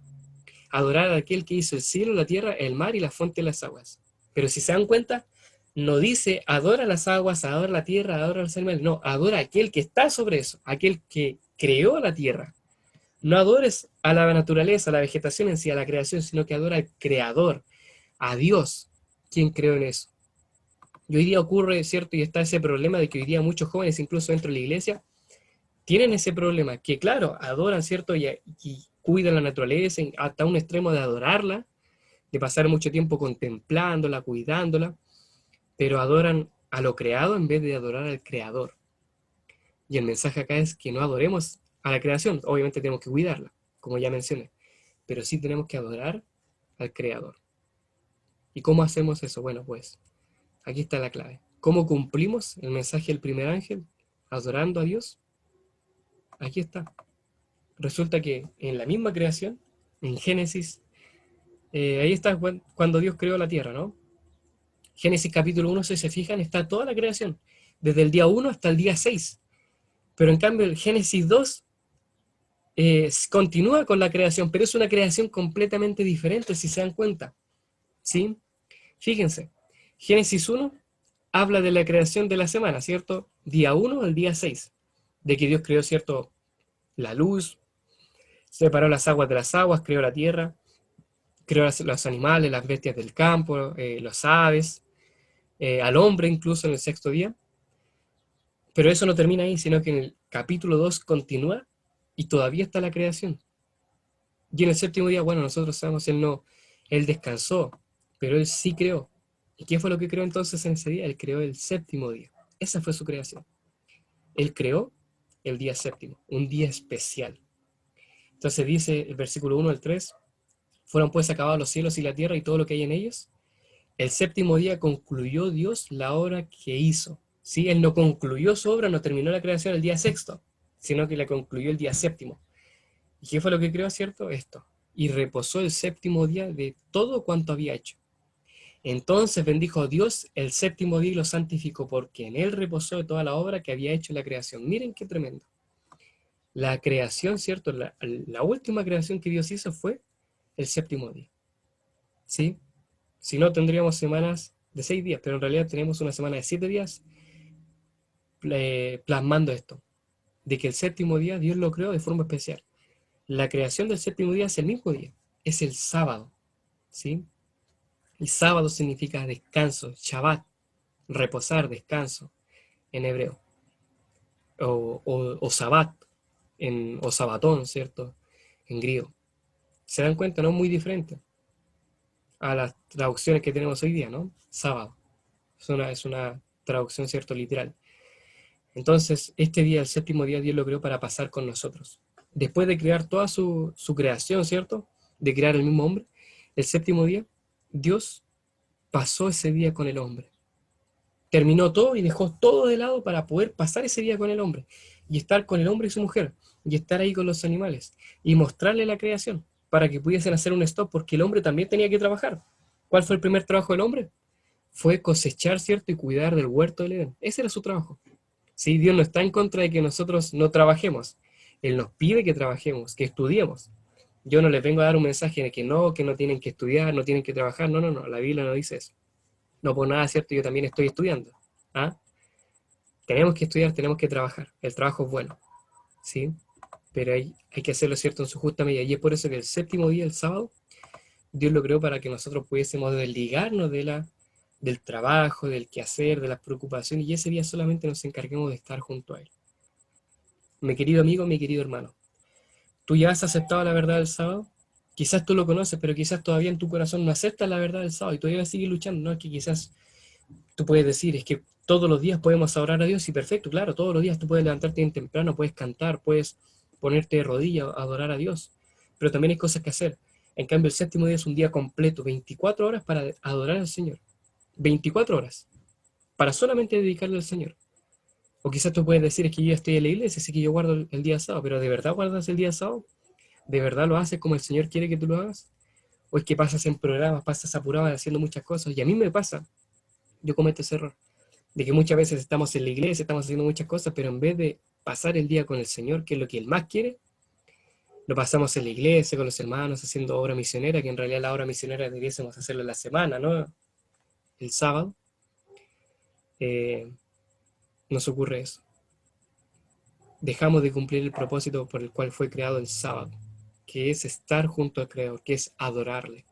Adorar a aquel que hizo el cielo, la tierra, el mar y la fuente de las aguas. Pero si se dan cuenta, no dice adora las aguas, adora la tierra, adora los animales. No, adora a aquel que está sobre eso, aquel que creó la tierra. No adores a la naturaleza, a la vegetación en sí, a la creación, sino que adora al creador, a Dios, quien creó en eso. Y hoy día ocurre, ¿cierto? Y está ese problema de que hoy día muchos jóvenes, incluso dentro de la iglesia, tienen ese problema, que claro, adoran, ¿cierto? Y cuidan la naturaleza hasta un extremo de adorarla, de pasar mucho tiempo contemplándola, cuidándola, pero adoran a lo creado en vez de adorar al creador. Y el mensaje acá es que no adoremos a la creación, obviamente tenemos que cuidarla, como ya mencioné, pero sí tenemos que adorar al creador. ¿Y cómo hacemos eso? Bueno, pues aquí está la clave. ¿Cómo cumplimos el mensaje del primer ángel? Adorando a Dios. Aquí está. Resulta que en la misma creación, en Génesis, ahí está cuando Dios creó la tierra, ¿no? Génesis capítulo 1, si se fijan, está toda la creación, desde el día 1 hasta el día 6. Pero en cambio el Génesis 2 continúa con la creación, pero es una creación completamente diferente, si se dan cuenta, ¿sí? Fíjense, Génesis 1 habla de la creación de la semana, ¿cierto? Día 1 al día 6, de que Dios creó, ¿cierto?, la luz, separó las aguas de las aguas, creó la tierra, creó los animales, las bestias del campo, los aves, al hombre incluso en el sexto día. Pero eso no termina ahí, sino que en el capítulo 2 continúa y todavía está la creación. Y en el séptimo día, bueno, nosotros sabemos, él descansó, pero él sí creó. ¿Y qué fue lo que creó entonces en ese día? Él creó el séptimo día. Esa fue su creación. Él creó el día séptimo, un día especial. Entonces dice el versículo 1 al 3, fueron pues acabados los cielos y la tierra y todo lo que hay en ellos. El séptimo día concluyó Dios la obra que hizo. ¿Sí? Él no concluyó su obra, no terminó la creación el día sexto, sino que la concluyó el día séptimo. ¿Y qué fue lo que creó, cierto? Esto. Y reposó el séptimo día de todo cuanto había hecho. Entonces bendijo Dios el séptimo día y lo santificó, porque en él reposó de toda la obra que había hecho en la creación. Miren qué tremendo. La creación, ¿cierto? La última creación que Dios hizo fue el séptimo día. ¿Sí? Si no, tendríamos semanas de 6 días, pero en realidad tenemos una semana de 7 días plasmando esto, de que el séptimo día Dios lo creó de forma especial. La creación del séptimo día es el mismo día, es el sábado, ¿sí? El sábado significa descanso, Shabbat, reposar, descanso, en hebreo, o Sabbat, o Sabatón, ¿cierto? En griego. ¿Se dan cuenta? No es muy diferente a las traducciones que tenemos hoy día, ¿no? Sábado. Es una traducción, ¿cierto? Literal. Entonces, este día, el séptimo día, Dios lo creó para pasar con nosotros. Después de crear toda su creación, ¿cierto? De crear el mismo hombre, el séptimo día, Dios pasó ese día con el hombre. Terminó todo y dejó todo de lado para poder pasar ese día con el hombre y estar con el hombre y su mujer y estar ahí con los animales y mostrarle la creación para que pudiesen hacer un stop, porque el hombre también tenía que trabajar. ¿Cuál fue el primer trabajo del hombre? Fue cosechar, ¿cierto? Y cuidar del huerto del Edén. Ese era su trabajo. Sí, Dios no está en contra de que nosotros no trabajemos. Él nos pide que trabajemos, que estudiemos. Yo no les vengo a dar un mensaje de que no tienen que estudiar, no tienen que trabajar. No, no, no, la Biblia no dice eso. No por nada, ¿cierto? Yo también estoy estudiando. ¿Ah? Tenemos que estudiar, tenemos que trabajar. El trabajo es bueno, ¿sí? Pero hay que hacerlo, ¿cierto? En su justa medida. Y es por eso que el séptimo día, el sábado, Dios lo creó para que nosotros pudiésemos desligarnos del trabajo, del quehacer, de las preocupaciones, y ese día solamente nos encarguemos de estar junto a Él. Mi querido amigo, mi querido hermano, ¿tú ya has aceptado la verdad del sábado? Quizás tú lo conoces, pero quizás todavía en tu corazón no aceptas la verdad del sábado y todavía sigues luchando. No, es que quizás tú puedes decir, es que todos los días podemos adorar a Dios, y perfecto, claro, todos los días tú puedes levantarte bien temprano, puedes cantar, puedes ponerte de rodillas a adorar a Dios, pero también hay cosas que hacer. En cambio, el séptimo día es un día completo, 24 horas para adorar al Señor. 24 horas, para solamente dedicarle al Señor. O quizás tú puedes decir, es que yo ya estoy en la iglesia, así que yo guardo el día sábado, pero ¿de verdad guardas el día sábado? ¿De verdad lo haces como el Señor quiere que tú lo hagas? ¿O es que pasas en programas, pasas apurado haciendo muchas cosas? Y a mí me pasa, yo cometo ese error, de que muchas veces estamos en la iglesia, estamos haciendo muchas cosas, pero en vez de pasar el día con el Señor, que es lo que Él más quiere, lo pasamos en la iglesia, con los hermanos, haciendo obra misionera, que en realidad la obra misionera debiésemos hacerlo en la semana, ¿no? El sábado. Nos ocurre eso. Dejamos de cumplir el propósito por el cual fue creado el sábado, que es estar junto al Creador, que es adorarle.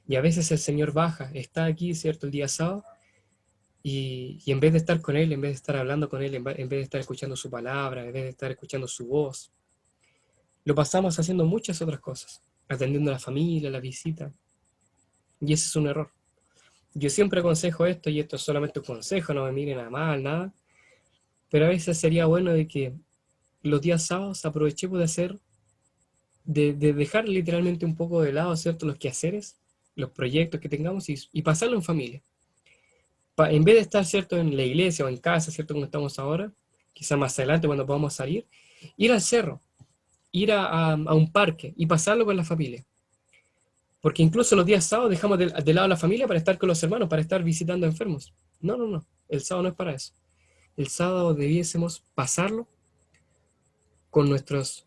Y a veces el Señor baja, está aquí, ¿cierto?, el día sábado, y en vez de estar con Él, en vez de estar hablando con Él, en vez de estar escuchando su palabra, en vez de estar escuchando su voz, lo pasamos haciendo muchas otras cosas, atendiendo a la familia, la visita, y ese es un error. Yo siempre aconsejo esto, y esto es solamente un consejo, no me miren a mal, nada, pero a veces sería bueno de que los días sábados aprovechemos de hacer, de dejar literalmente un poco de lado, ¿cierto?, los quehaceres, los proyectos que tengamos y pasarlo en familia. En vez de estar, ¿cierto?, en la iglesia o en casa, ¿cierto?, como estamos ahora, quizás más adelante cuando podamos salir, ir al cerro, ir a un parque y pasarlo con la familia. Porque incluso los días sábados dejamos de lado a la familia para estar con los hermanos, para estar visitando enfermos. No, no, no. El sábado no es para eso. El sábado debiésemos pasarlo con nuestros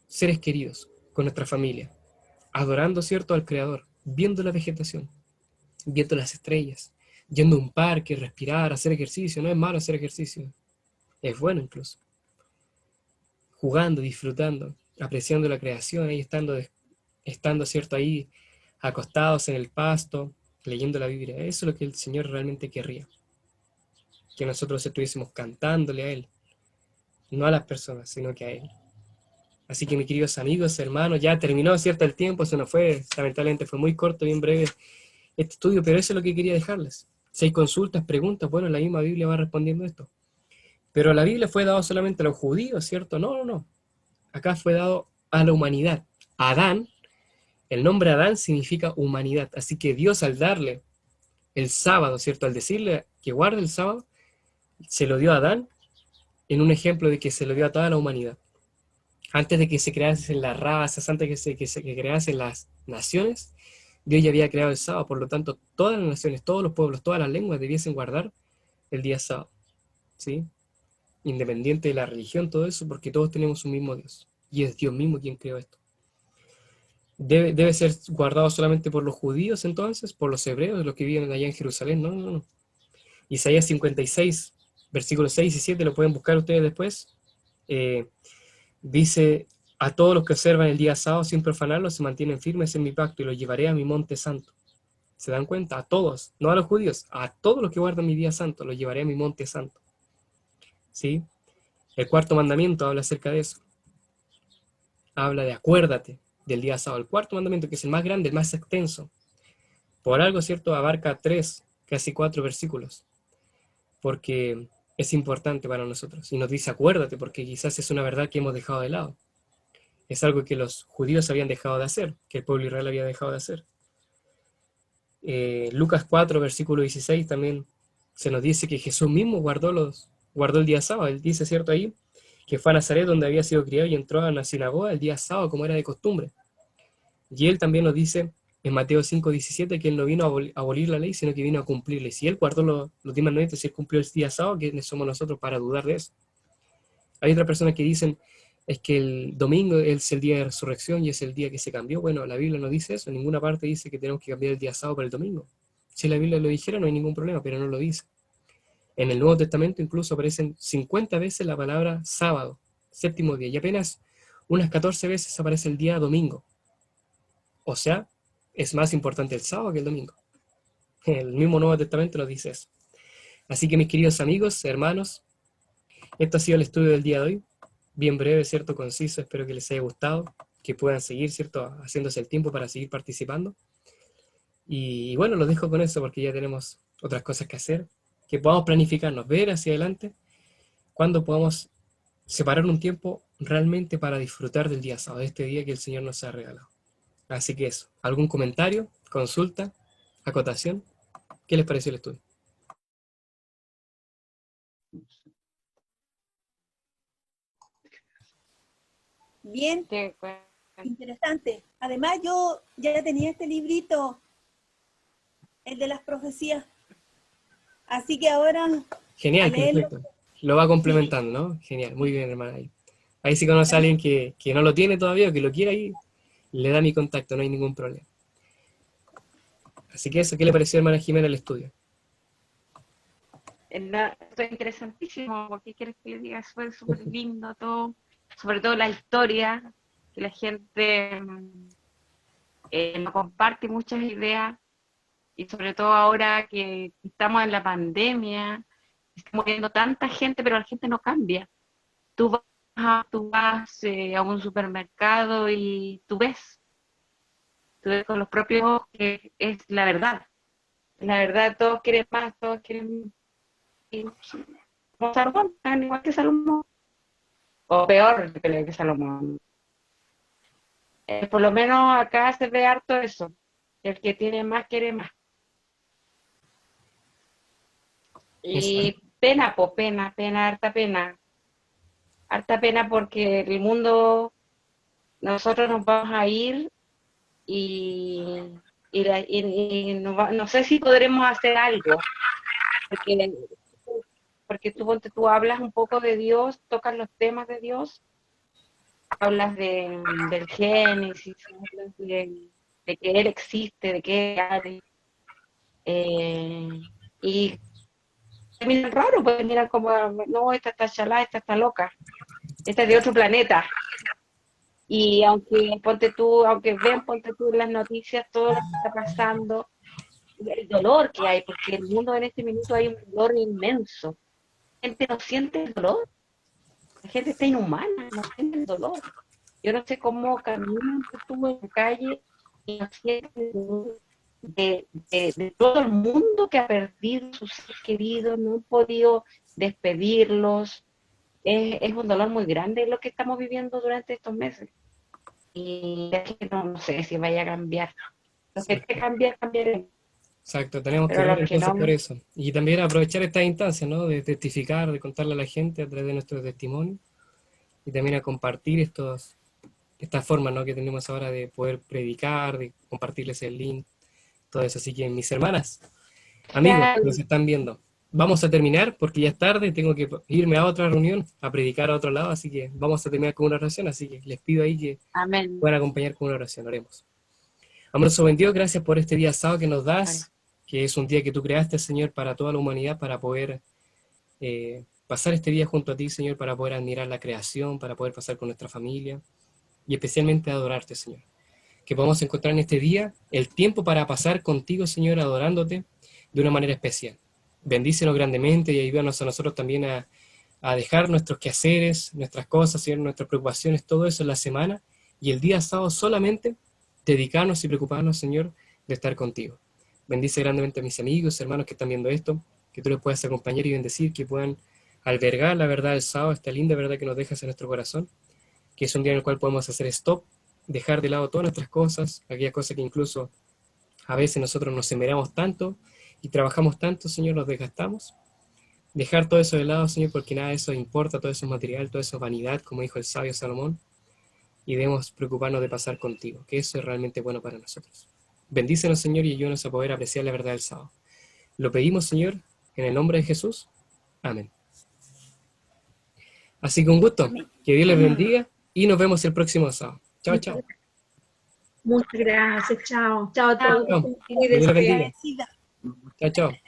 seres queridos, con nuestra familia, adorando, ¿cierto?, al Creador, viendo la vegetación, viendo las estrellas, yendo a un parque, respirar, hacer ejercicio. No es malo hacer ejercicio, es bueno incluso. Jugando, disfrutando, apreciando la creación, ahí estando, ¿cierto?, ahí acostados en el pasto, leyendo la Biblia. Eso es lo que el Señor realmente querría. Que nosotros estuviésemos cantándole a Él, no a las personas, sino que a Él. Así que mis queridos amigos, hermanos, ya terminó, ¿cierto?, el tiempo, eso no fue, lamentablemente fue muy corto, bien breve este estudio, pero eso es lo que quería dejarles. Si hay consultas, preguntas, bueno, la misma Biblia va respondiendo esto. Pero la Biblia fue dado solamente a los judíos, ¿cierto? No, no, no. Acá fue dado a la humanidad. Adán, el nombre Adán significa humanidad. Así que Dios, al darle el sábado, ¿cierto?, al decirle que guarde el sábado, se lo dio a Adán en un ejemplo de que se lo dio a toda la humanidad. Antes de que se creasen las razas, antes de que se creasen las naciones, Dios ya había creado el sábado. Por lo tanto, todas las naciones, todos los pueblos, todas las lenguas debiesen guardar el día sábado, ¿sí? Independiente de la religión, todo eso, porque todos tenemos un mismo Dios. Y es Dios mismo quien creó esto. ¿Debe ser guardado solamente por los judíos entonces? ¿Por los hebreos, los que viven allá en Jerusalén? No, no, no. Isaías 56, versículos 6 y 7, lo pueden buscar ustedes después. Dice, A todos los que observan el día sábado sin profanarlo se mantienen firmes en mi pacto y los llevaré a mi monte santo. ¿Se dan cuenta? A todos, no a los judíos, a todos los que guardan mi día santo, los llevaré a mi monte santo. ¿Sí? El cuarto mandamiento habla acerca de eso. Habla de acuérdate del día sábado. El cuarto mandamiento, que es el más grande, el más extenso. Por algo, ¿cierto? Abarca 3, casi 4 versículos. Porque es importante para nosotros. Y nos dice acuérdate, porque quizás es una verdad que hemos dejado de lado. Es algo que los judíos habían dejado de hacer, que el pueblo de Israel había dejado de hacer. Lucas 4, versículo 16 también se nos dice que Jesús mismo guardó el día sábado. Él dice, ¿cierto? Ahí, que fue a Nazaret donde había sido criado y entró a la sinagoga el día sábado como era de costumbre. Y él también nos dice en Mateo 5, 17 que él no vino a abolir la ley, sino que vino a cumplirla. Y si él guardó los 10 mandamientos, si él cumplió el día sábado, ¿quiénes somos nosotros para dudar de eso? Hay otras personas que dicen, es que el domingo es el día de resurrección y es el día que se cambió. Bueno, la Biblia no dice eso, en ninguna parte dice que tenemos que cambiar el día sábado para el domingo. Si la Biblia lo dijera no hay ningún problema, pero no lo dice. En el Nuevo Testamento incluso aparecen 50 veces la palabra sábado, séptimo día, y apenas unas 14 veces aparece el día domingo. O sea, es más importante el sábado que el domingo. El mismo Nuevo Testamento nos dice eso. Así que mis queridos amigos, hermanos, esto ha sido el estudio del día de hoy. Bien breve, ¿cierto? Conciso, espero que les haya gustado, que puedan seguir, ¿cierto? Haciéndose el tiempo para seguir participando. Y bueno, los dejo con eso porque ya tenemos otras cosas que hacer, que podamos planificarnos, ver hacia adelante, cuando podamos separar un tiempo realmente para disfrutar del día sábado, de este día que el Señor nos ha regalado. Así que eso, ¿algún comentario, consulta, acotación? ¿Qué les pareció el estudio? Bien, Qué bueno. interesante. Además, yo ya tenía este librito, el de las profecías. Así que ahora a Genial, leerlo. perfecto. Lo va complementando, ¿no? Genial, muy bien, hermana. Ahí si conoce a alguien que no lo tiene todavía o que lo quiera ahí, le da mi contacto, no hay ningún problema. Así que eso, ¿qué le pareció, hermana Jimena, el estudio? Esto es interesantísimo, porque quieres que le diga, fue súper lindo todo, sobre todo la historia, que la gente no comparte muchas ideas, y sobre todo ahora que estamos en la pandemia, estamos viendo tanta gente, pero la gente no cambia. Tú vas a un supermercado y tú ves con los propios ojos que es la verdad. La verdad, todos quieren más, todos quieren. Como Salomón, tan igual que Salomón, o peor que Salomón. Por lo menos acá se ve harto eso. El que tiene más quiere más. Eso. Y pena, pues pena, harta pena. Harta pena porque el mundo, nosotros nos vamos a ir y, no sé si podremos hacer algo. Porque, porque tú hablas un poco de Dios, tocas los temas de Dios, hablas del Génesis, hablas de que Él existe, de que Él y te miran raro, pues miran como, no, esta está chalá, esta está loca, esta es de otro planeta. Y aunque ponte tú en las noticias todo lo que está pasando, el dolor que hay, porque el mundo en este minuto hay un dolor inmenso. La gente no siente el dolor, la gente está inhumana, no siente el dolor. Yo no sé cómo caminan tú en la calle y no sientes el dolor de todo el mundo que ha perdido sus seres queridos, no han podido despedirlos. Es un dolor muy grande lo que estamos viviendo durante estos meses. Y es que no sé si vaya a cambiar. Los que te cambiar, cambiaré. Exacto, tenemos que Pero orar los que entonces no, por eso. Y también aprovechar estas instancias, ¿no? De testificar, de contarle a la gente a través de nuestro testimonio. Y también a compartir estas formas, ¿no? Que tenemos ahora de poder predicar, de compartirles el link, todo eso. Así que mis hermanas, amigos ya, que nos están viendo, vamos a terminar porque ya es tarde, tengo que irme a otra reunión, a predicar a otro lado, así que vamos a terminar con una oración, así que les pido ahí que amén. puedan acompañar con una oración, oremos. Amoroso buen Dios, gracias por este día sábado que nos das, que es un día que tú creaste, Señor, para toda la humanidad, para poder pasar este día junto a ti, Señor, para poder admirar la creación, para poder pasar con nuestra familia, y especialmente a adorarte, Señor. Que podamos encontrar en este día el tiempo para pasar contigo, Señor, adorándote de una manera especial. Bendícenos grandemente y ayúdanos a nosotros también a dejar nuestros quehaceres, nuestras cosas, Señor, nuestras preocupaciones, todo eso en la semana, y el día sábado solamente dedicarnos y preocuparnos, Señor, de estar contigo. Bendice grandemente a mis amigos, hermanos que están viendo esto, que tú les puedas acompañar y bendecir, que puedan albergar la verdad del sábado, esta linda verdad que nos dejas en nuestro corazón, que es un día en el cual podemos hacer stop, dejar de lado todas nuestras cosas, aquellas cosas que incluso a veces nosotros nos esmeramos tanto y trabajamos tanto, Señor, nos desgastamos. Dejar todo eso de lado, Señor, porque nada de eso importa, todo eso es material, todo eso es vanidad, como dijo el sabio Salomón, y debemos preocuparnos de pasar contigo, que eso es realmente bueno para nosotros. Bendícenos, Señor, y ayúdanos a poder apreciar la verdad del sábado. Lo pedimos, Señor, en el nombre de Jesús. Amén. Así que un gusto, que Dios les bendiga y nos vemos el próximo sábado. Chao, chao. Muchas gracias. Chao. Chao a todos. Chao. Que Dios les Cuídense. bendiga. Agradecida. Chao, chao.